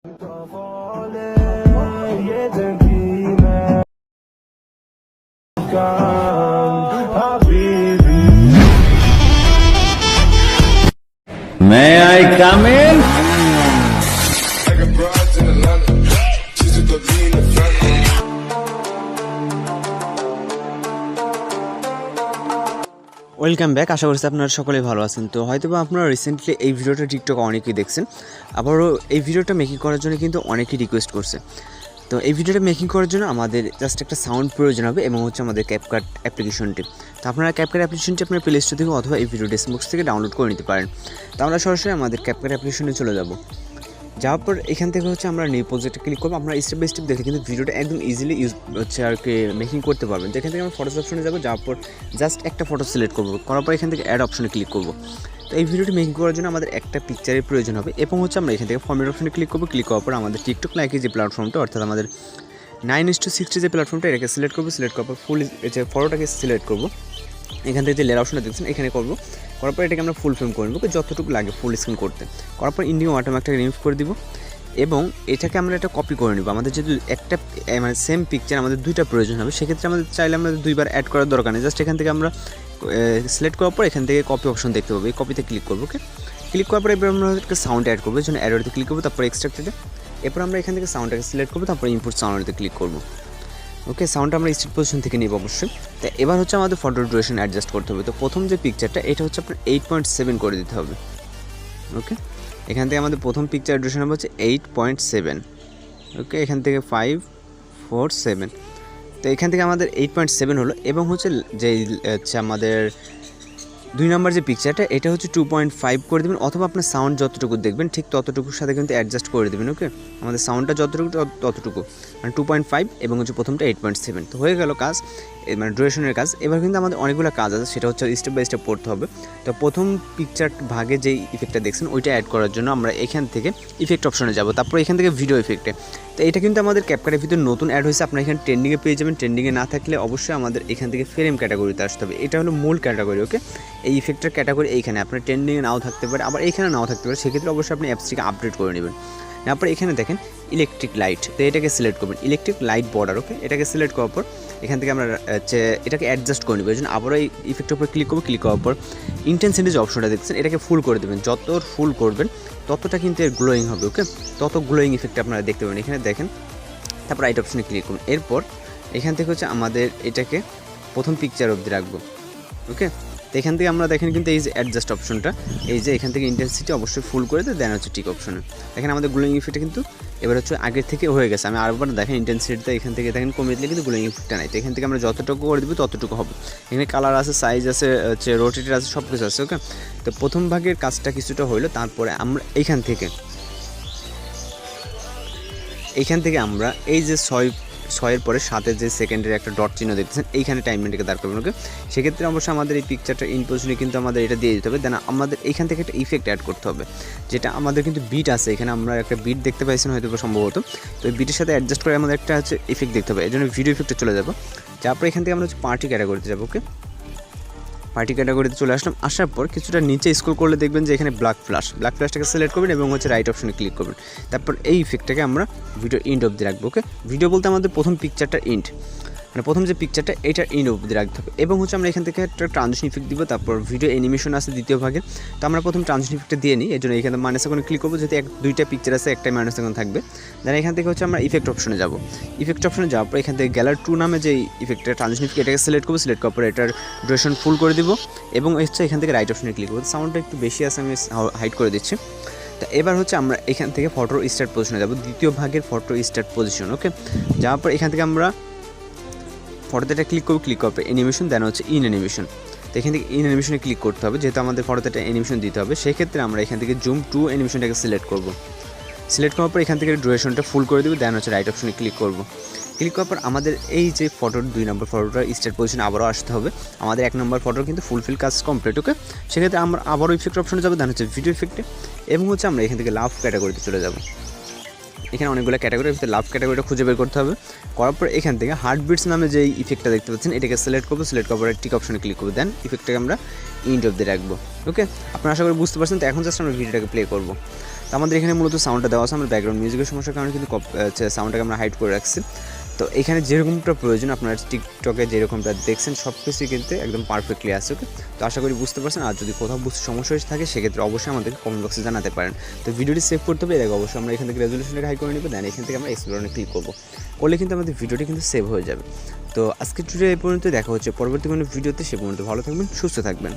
May I come in? Welcome back. আশা করছি আপনারা সকলেই ভালো আছেন। তো হয়তো বা আপনারা রিসেন্টলি এই ভিডিওটা টিকটকে অনেকেই দেখছেন, আবারও এই ভিডিওটা মেকিং করার জন্য কিন্তু অনেকেই রিকোয়েস্ট করছে। তো এই ভিডিওটা মেকিং করার জন্য আমাদের জাস্ট একটা সাউন্ড প্রয়োজন হবে এবং হচ্ছে আমাদের ক্যাপকাট অ্যাপ্লিকেশনটি। তো আপনারা ক্যাপকাট অ্যাপ্লিকেশনটি আপনার প্লে স্টোর থেকে অথবা এই ভিডিও ডেসক্রিপশন থেকে ডাউনলোড করে নিতে পারেন। তো আমরা সরাসরি আমাদের ক্যাপকাট অ্যাপ্লিকেশনে চলে যাব। যাওয়ার পর এখান থেকে হচ্ছে আমরা নিউ প্রজেক্টে ক্লিক করবো। আমরা স্টেপ বাই স্টেপ দেখে কিন্তু ভিডিওটা একদম ইজিলি ইউজ হচ্ছে আর কি মেকিং করতে পারবেন। তো এখান থেকে আমরা ফটোস অপশনে যাবো, যাওয়ার পর জাস্ট একটা ফটো সিলেক্ট করবো, করার পর এখান থেকে অ্যাড অপশনে ক্লিক করবো। তো এই ভিডিওটি মেকিং করার জন্য আমাদের একটা পিকচারের প্রয়োজন হবে এবং হচ্ছে আমরা এখান থেকে ফরম্যাট অপশনে ক্লিক করবো। ক্লিক করার পর আমাদের টিকটক লাইকের যে প্ল্যাটফর্মটা, অর্থাৎ আমাদের 9:60 যে প্ল্যাটফর্মটা, এটাকে সিলেক্ট করবো। সিলেক্ট করার পর ফুল যে ফটোটাকে সিলেক্ট করবো। এখান থেকে যে লেয়ার অপশনটা দেখছেন এখানে করবো। করার পর এটাকে আমরা ফুল ফ্রেম করে নেবো, যতটুকু লাগে ফুল স্ক্রিন করতে। করার পর ইন্ডিয়া ওয়াটারমার্কটাকে রিমুভ করে দিব এবং এটাকে আমরা একটা কপি করে নেব। আমাদের যেহেতু একটা মানে সেম পিকচার আমাদের দুইটা প্রয়োজন হবে, সেক্ষেত্রে আমাদের চাইলে আমরা দুইবার অ্যাড করার দরকার নেই। জাস্ট এখান থেকে আমরা সিলেক্ট করার পর এখান থেকে কপি অপশন দেখতে পাবো, এই কপিতে ক্লিক করবো। ওকে, ক্লিক করার পর এবার আমরা একটা সাউন্ড অ্যাড করবো, এই জন্য অ্যাডোতে ক্লিক করবো, তারপর এক্সট্রাক্টেডে। এরপর আমরা এখান থেকে সাউন্ডটাকে সিলেক্ট করবো, তারপর ইনপুট সাউন্ডেতে ক্লিক করবো। ওকে, সাউন্ডটা আমরা স্ট্রিট পজিশন থেকে নিব অবশ্যই। তো এবার হচ্ছে আমাদের ফটো ডিউরেশন অ্যাডজাস্ট করতে হবে। তো প্রথম যে পিকচারটা, এটা হচ্ছে আপনার 8.7 করে দিতে হবে। ওকে, এখান থেকে আমাদের প্রথম পিকচার ডিউরেশন হবে হচ্ছে 8.7। ওকে, এখান থেকে 5, 4, 7। তো এখান থেকে আমাদের 8.7 হলো এবং হচ্ছে যে হচ্ছে আমাদের 2 নম্বর যে পিকচারটা, এটা হচ্ছে 2.5 করে দেবেন, অথবা আপনার সাউন্ড যতটুকু দেখবেন ঠিক ততটুকুর সাথে কিন্তু অ্যাডজাস্ট করে দেবেন। ওকে, আমাদের সাউন্ডটা যতটুকু ততটুকু, মানে 2.5 এবং হচ্ছে প্রথমটা 8.7। তো হয়ে গেল কাজ, মানে ডিউরেশনের কাজ। এবার কিন্তু আমাদের অনেকগুলো কাজ আছে, সেটা হচ্ছে স্টেপ বাই স্টেপ পড়তে হবে। তো প্রথম পিকচার ভাগে যেই ইফেক্টটা দেখছেন ওইটা অ্যাড করার জন্য আমরা এখান থেকে ইফেক্ট অপশনে যাব, তারপর এখান থেকে ভিডিও ইফেক্টে। তো এটা কিন্তু আমাদের ক্যাপকাটের ভিতরে নতুন অ্যাড হয়েছে, আপনারা এখানে ট্রেন্ডিংয়ে পেয়ে যাবেন। ট্রেন্ডিংয়ে না থাকলে অবশ্যই আমাদের এখান থেকে ফ্রেম ক্যাটাগরিতে আসতে হবে। এটা হলো মূল ক্যাটাগরি। ওকে, এই ইফেক্টের ক্যাটাগরি এইখানে, আপনার ট্রেন্ডিংয়ে নাও থাকতে পারে, আবার এইখানে নাও থাকতে পারে, সেক্ষেত্রে অবশ্যই আপনি অ্যাপসটিকে আপডেট করে নেবেন। তারপর এখানে দেখেন ইলেকট্রিক লাইট, তো এটাকে সিলেক্ট করবেন, ইলেকট্রিক লাইট বর্ডার। ওকে, এটাকে সিলেক্ট করার পর এখান থেকে আমরা এটাকে অ্যাডজাস্ট করে নেব। এই জন্য আবারও এই ইফেক্টের উপর ক্লিক করবো। ক্লিক করার পর ইন্টেন্সিটি যে অপশনটা দেখছেন এটাকে ফুল করে দেবেন। যত ফুল করবেন ততটা কিন্তু এর গ্লোয়িং হবে। ওকে, তত গ্লোয়িং ইফেক্ট আপনারা দেখতে পাবেন। এখানে দেখেন, তারপর রাইট অপশনে ক্লিক করুন। এরপর এখান থেকে হচ্ছে আমাদের এটাকে প্রথম পিকচার অবধি রাখবো। ওকে, তো এখান থেকে আমরা দেখেন কিন্তু এই যে অ্যাডজাস্ট অপশনটা, এই যে এখান থেকে ইন্টেন্সিটি অবশ্যই ফুল করে দেন হচ্ছে টিক অপশনে। দেখেন আমাদের গ্লোয়িং ইফেক্টটা কিন্তু এবার হচ্ছে আগের থেকে হয়ে গেছে। আমি আরেকবার দেখেন ইন্টেন্সিটিটা এখান থেকে দেখেন কমিয়ে দিলে কিন্তু গ্লোয়িং ইফেক্টটা নাই। তো এখান থেকে আমরা যতটুকু করে দেবো ততটুকু হবে। এখানে কালার আছে, সাইজ আছে, হচ্ছে রোটেটের আছে, সব কিছু আছে। ওকে, তো প্রথম ভাগের কাজটা কিছুটা হইলো। তারপরে আমরা এইখান থেকে আমরা এই যে 6-এর পরে 7-এর যে সেকেন্ডের একটা ডট চিহ্ন দেখতেছেন, এইখানে টাইমলাইনটাকে দাঁড় করবেন। ওকে, সেক্ষেত্রে অবশ্যই আমাদের এই পিকচারটা ইন পজিশনে কিন্তু আমাদের এটা দিয়ে দিতে হবে। দেন আমাদের এইখান থেকে একটা ইফেক্ট অ্যাড করতে হবে, যেটা আমাদের কিন্তু বিট আছে। এখানে আমরা একটা বিট দেখতে পাইছেন হয়তো সম্ভবত। তো এই বিটের সাথে অ্যাডজাস্ট করে আমাদের একটা হচ্ছে ইফেক্ট দেখতে হবে। এই জন্য ভিডিও ইফেক্টে চলে যাবো। তারপরে এখান থেকে আমরা হচ্ছে পার্টি ক্যাটাগরিতে যাবো। ওকে, পার্টি ক্যাটাগরিতে চলে আসলাম। আসার পর কিছুটা নিচে স্ক্রল করলে দেখবেন যে এখানে ব্ল্যাক ফ্ল্যাশটাকে সিলেক্ট করবেন এবং হচ্ছে রাইট অপশনে ক্লিক করবেন। তারপর এই ইফেক্টটাকে আমরা ভিডিও ইন্ড অবধি রাখবো। ওকে, ভিডিও বলতে আমাদের প্রথম পিকচারটার ইন্ড, মানে প্রথম যে পিকচারটা এটার ইন্ড অবধি রাখতে হবে। এবং হচ্ছে আমরা এখান থেকে একটা ট্রানজিশন ইফেক্ট দিব। তারপর ভিডিও অ্যানিমেশন আছে দ্বিতীয় ভাগে, তো আমরা প্রথম ট্রানজিশন ইফেক্টটা দিয়ে নিই। এই জন্য এখানে মাইনাস সেকেন্ড ক্লিক করবো, যেহেতু দুইটা পিকচার আছে, একটাই মাইনাস সেকেন্ড থাকবে। দেন এখান থেকে হচ্ছে আমরা ইফেক্ট অপশনে যাব। ইফেক্ট অপশনে যাওয়ার পর এখান থেকে গ্যালারি 2 নামে যে ইফেক্টটা ট্রানজিশন ইফেক্ট, এটাকে সিলেক্ট করবো। সিলেক্ট করার পর এটার ডিউরেশন ফুল করে দিব এবং হচ্ছে এখান থেকে রাইট অপশনে ক্লিক করবো। সাউন্ডটা একটু বেশি আছে, আমি হাইড করে দিচ্ছি। তো এবার হচ্ছে আমরা এখান থেকে ফটোর স্টার্ট পজিশনে যাব, দ্বিতীয় ভাগের ফটো স্টার্ট পজিশন। ওকে, যাওয়ার পর এখান থেকে আমরা ফটোতে একটা ক্লিক করবো। ক্লিক করার পর অ্যানিমেশন, দেন হচ্ছে ইন অ্যানিমেশন। তো এখান থেকে ইন অ্যানিমেশনে ক্লিক করতে হবে, যেহেতু আমাদের ফটোতে একটা অ্যানিমেশন দিতে হবে। সেক্ষেত্রে আমরা এখান থেকে জুম টু অ্যানিমেশনটাকে সিলেক্ট করবো। সিলেক্ট করার পর এখান থেকে ডিউরেশনটা ফুল করে দেবো। দেন হচ্ছে রাইট অপশনে ক্লিক করবো। ক্লিক করার পর আমাদের এই যে ফটোর 2 নম্বর ফটোটার স্টার্ট পজিশনে আবারও আসতে হবে। আমাদের 1 নম্বর ফটোর কিন্তু ফুলফিল কাজ কমপ্লিট। ওকে, সেক্ষেত্রে আমরা আবারও ইফেক্ট অপশনে যাবো, দেন হচ্ছে ভিডিও ইফেক্টে এবং হচ্ছে আমরা এখান থেকে লাভ ক্যাটাগরিতে চলে যাব। এখানে অনেকগুলো ক্যাটাগরি, লাভ ক্যাটাগরিটা খুঁজে বের করতে হবে। করার পর এখান থেকে হার্টবিটস নামে যে ইফেক্টটা দেখতে পাচ্ছেন এটাকে সিলেক্ট করবো। সিলেক্ট করার পর টিক অপশনে ক্লিক করবো। দেন ইফেক্টটাকে আমরা ইন্ড অবধি রাখবো। ওকে, আপনারা আশা করি বুঝতে পারছেন। তো এখন জাস্ট আমরা ভিডিওটাকে প্লে করবো। তো আমাদের এখানে মূলত সাউন্ডটা দেওয়া আছে, আমরা ব্যাকগ্রাউন্ড মিউজিকের সমস্যার কারণে কিন্তু সাউন্ডটাকে আমরা হাইড করে রাখছি। তো এখানে যেরকমটা প্রয়োজন আপনারা টিকটকে যেরকমটা দেখছেন সব কিছুই কিন্তু একদম পারফেক্টলি আছে। ওকে, তো আশা করি বুঝতে পারছেন। আর যদি কোথাও বুঝতে সমস্যা হয়ে থাকে সেক্ষেত্রে অবশ্যই আমাদেরকে কমেন্ট বক্সে জানাতে পারেন। তো ভিডিওটি সেভ করতে হবে, এর আগে অবশ্যই আমরা এখান থেকে রেজলিউশনটাকে হাই করে নেব, দেন এখান থেকে আমরা এক্সপ্লোরে ক্লিক করবো, করলে কিন্তু আমাদের ভিডিওটি কিন্তু সেভ হয়ে যাবে। তো আজকের ভিডিও এই পর্যন্ত, দেখা হচ্ছে পরবর্তী কোনো ভিডিওতে। সে পর্যন্ত ভালো থাকবেন, সুস্থ থাকবেন।